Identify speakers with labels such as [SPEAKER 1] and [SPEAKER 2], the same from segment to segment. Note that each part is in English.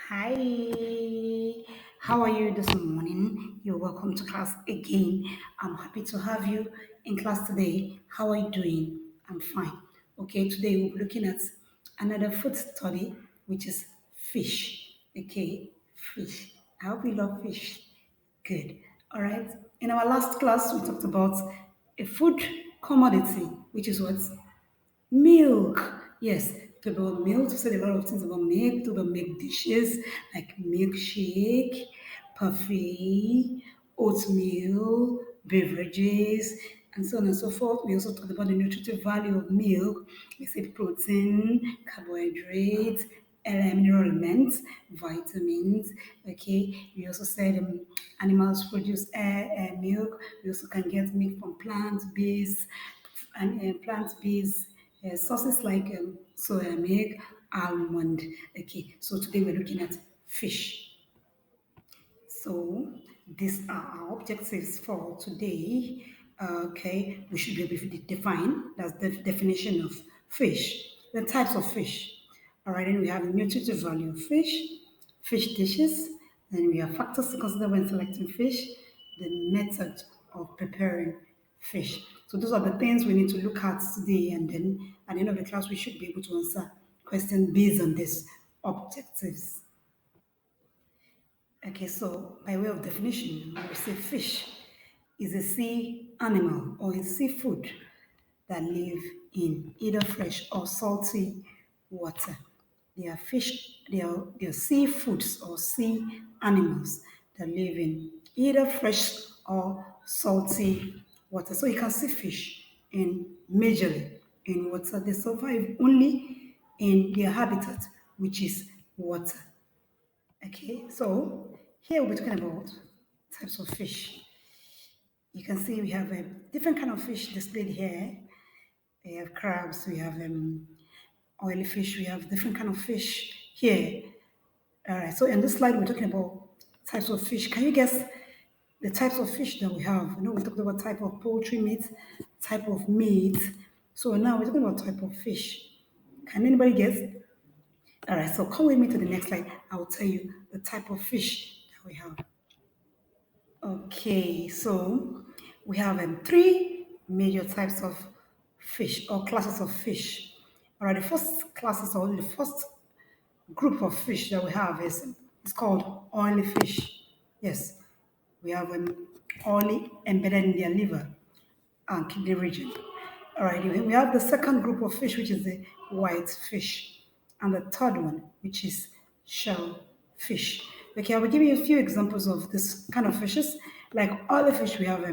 [SPEAKER 1] Hi, how are you this morning? You're welcome to class again. I'm happy to have you in class today. How are you doing? I'm fine. Okay, today we'll be looking at another food study, which is fish. Okay, fish. I hope you love fish. Good. All right. In our last class, we talked about a food commodity, which is what? Milk. Yes, to about milk, to say a lot of things about milk, to about milk dishes like milkshake, parfait, oatmeal, beverages, and so on and so forth. We also talked about the nutritive value of milk. We said protein, carbohydrates, mineral elements, vitamins. Okay, we also said animals produce milk. We also can get milk from plant-based and plant-based sources like soya milk, almond. Okay, so today we're looking at fish. So these are our objectives for today. Okay, we should be able to define that's the definition of fish, the types of fish. All right, then we have the nutritive value of fish, fish dishes, then we have factors to consider when selecting fish, the method of preparing fish. So those are the things we need to look at today, and then at the end of the class, we should be able to answer questions based on these objectives. Okay, so by way of definition, we say fish is a sea animal or a seafood that live in either fresh or salty water. They are fish, they are seafoods or sea animals that live in either fresh or salty water. So you can see fish in majorly in water. They survive only in their habitat, which is water. Okay, so here we're talking about types of fish. You can see we have a different kind of fish displayed here. We have crabs, we have oily fish, we have different kind of fish here. All right, so in this slide we're talking about types of fish. Can you guess the types of fish that we have? You know, we talked about type of poultry meat, type of meat. So now we're talking about type of fish. Can anybody guess? All right, so come with me to the next slide. I will tell you the type of fish that we have. Okay, so we have three major types of fish or classes of fish. All right, the first classes or the first group of fish that we have is it's called oily fish. Yes, we have oily embedded in their liver and kidney region. All right, we have the second group of fish, which is the white fish, and the third one, which is shell fish. Okay, I will give you a few examples of this kind of fishes. Like all the fish, we have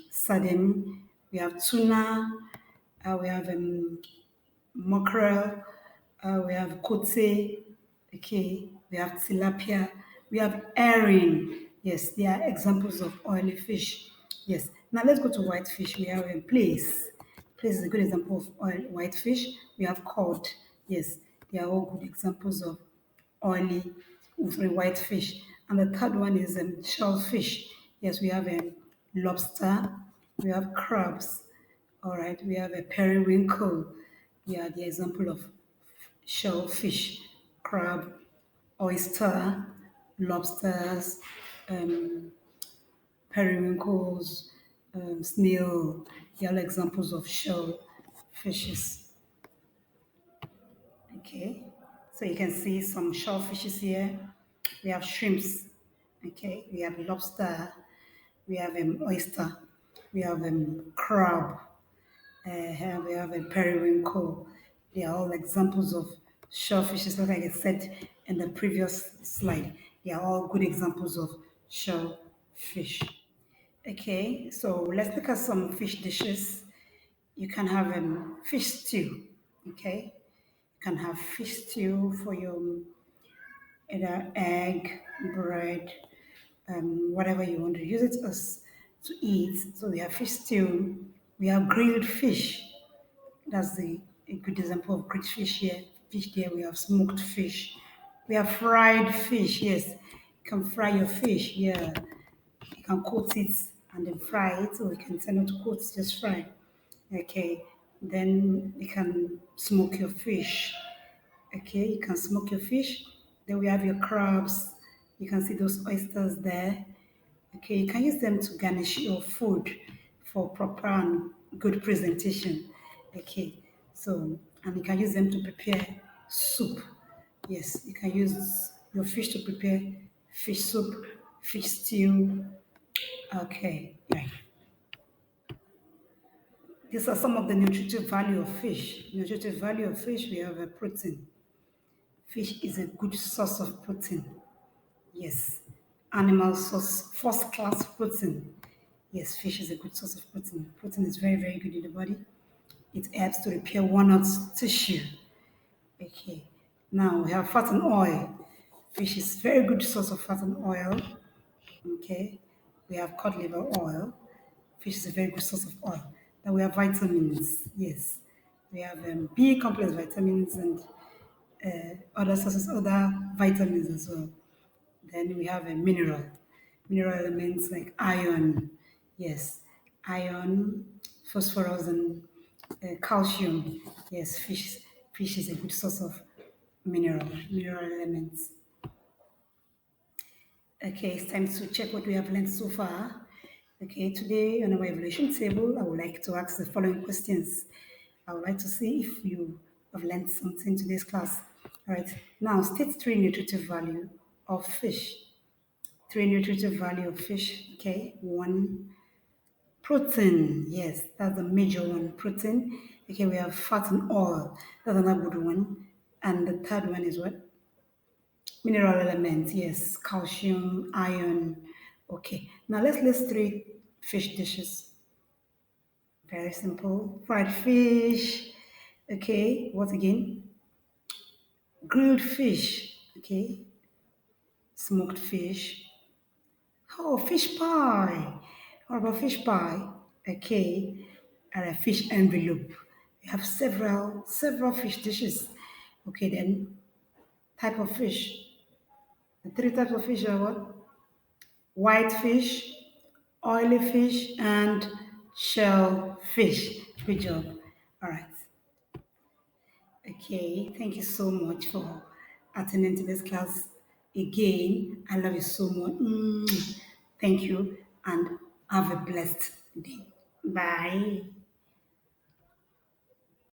[SPEAKER 1] sardine, we have tuna, we have mackerel, we have kote, okay, we have tilapia, we have herring. Yes, they are examples of oily fish. Yes. Now let's go to white fish. We have a place. Place is a good example of oil, white fish. We have cod. Yes, they are all good examples of oily, sorry, white fish. And the third one is shellfish. Yes, we have lobster. We have crabs. All right, we have a periwinkle. Yeah, the example of shellfish, crab, oyster, lobsters, um, periwinkles, snail. They are all examples of shell fishes. Okay, so you can see some shellfishes here. We have shrimps. Okay, we have lobster. We have oyster. We have crab. Here we have a periwinkle. They are all examples of shellfishes, like I said in the previous slide. They are all good examples of shellfish. Okay, so let's look at some fish dishes. You can have fish stew. Okay, you can have fish stew for your either egg, bread, whatever you want to use it as to eat. So we have fish stew. We have grilled fish. That's a good example of grilled fish here. Fish there. We have smoked fish. We have fried fish. Yes, you can fry your fish. Yeah, you can coat it and then fry it, or you can turn it to coat, just fry. Okay, then you can smoke your fish. Okay, you can smoke your fish. Then we have your crabs. You can see those oysters there. Okay, you can use them to garnish your food for proper and good presentation. Okay, so and you can use them to prepare soup. Yes, you can use your fish to prepare fish soup, fish stew. Okay, right. These are some of the nutritive value of fish. Nutritive value of fish, we have a protein. Fish is a good source of protein. Yes. Animal source, first class protein. Yes, fish is a good source of protein. Protein is very, very good in the body. It helps to repair worn out tissue. Okay. Now we have fat and oil. Fish is very good source of fat and oil. Okay. We have cod liver oil. Fish is a very good source of oil. Then we have vitamins. Yes. We have B complex vitamins and other sources, other vitamins as well. Then we have a mineral elements like iron, yes, iron, phosphorus, and calcium. Yes, fish is a good source of mineral elements. Okay, it's time to check what we have learned so far. Okay, today on our evaluation table, I would like to ask the following questions. I would like to see if you have learned something in today's class. All right, now state three nutritive value of fish. Three nutritive value of fish. Okay, one, protein. Yes, that's the major one. Protein. Okay, we have fat and oil. That's another good one. And the third one is what? Mineral elements. Yes, calcium, iron. Okay, now let's list three fish dishes. Very simple. Fried fish. Okay, what again? Grilled fish. Okay, smoked fish. Oh, fish pie. What about fish pie? Okay, and a fish envelope. We have several fish dishes. Okay, then type of fish. The three types of fish are what? White fish, oily fish, and shell fish. Good job. All right. Okay, thank you so much for attending to this class again. I love you so much. Thank you and have a blessed day. Bye.